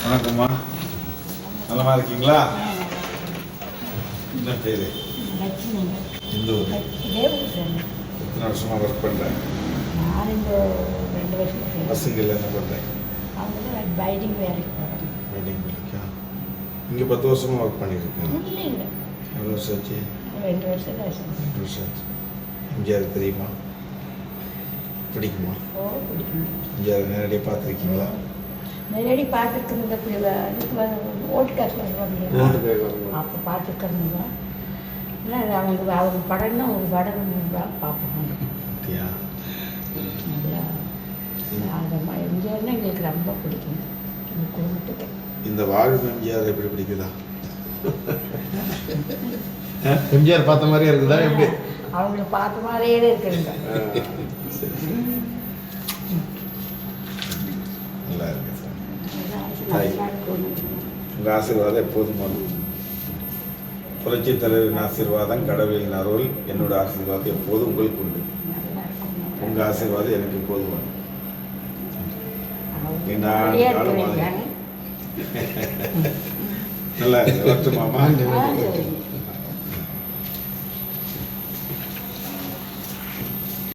வணக்கம்மா, நலமா இருக்கீங்களா? என்ன பேர்? எந்த ஊர்? எத்தனை வருஷமாக ஒர்க் பண்ணுறேன்? நான் இந்த 2 வருஷம் பசங்கள் என்ன பண்ணுறேன்? அவங்க பைடிங் வேலைக்கு போகிறேன். வெட்டிங் வேலைக்கா? இங்கே 10 வருஷமாக ஒர்க் பண்ணியிருக்கேன். இல்லை எவ்வளோ வருஷம் ஆச்சு? 2 வருஷம் ஆச்சு. 2 வருஷம் ஆச்சு. எம்ஜிஆர் தெரியுமா? பிடிக்குமா? ஓ, பிடிக்கும். எம்ஜிஆர் நேரடியாக பார்த்துருக்கீங்களா? நேரடி பார்த்துருக்கணும். இந்த இதுக்கு ஓட்டு காசு வருவாங்க, அப்போ பார்த்துருக்கணுங்க. இல்லை அவங்க படம்னா ஒரு படம் தான் பார்ப்போம். அப்படியா? நல்லா அந்த எம்ஜிஆர்னா எங்களுக்கு ரொம்ப பிடிக்கும், எங்கள் குடும்பத்துக்கு. இந்த வாழும் எம்ஜிஆர் எப்படி பிடிக்குதா? எம்ஜிஆர் பார்த்த மாதிரியே இருக்குதா? எப்படி? அவங்கள பார்த்த மாதிரியே இருக்குங்க. நல்லா இருக்கு சார். உங்கள் ஆசீர்வாதம் எப்போதும் வரும். புரட்சி தலைவரின் ஆசீர்வாதம், கடவுளின் அருள், என்னோட ஆசீர்வாதம் எப்போதும் உங்களுக்கு உண்டு. உங்கள் ஆசீர்வாதம் எனக்கு எப்போதும் வரும். நல்லா இருக்கு. வரட்டுமாமா?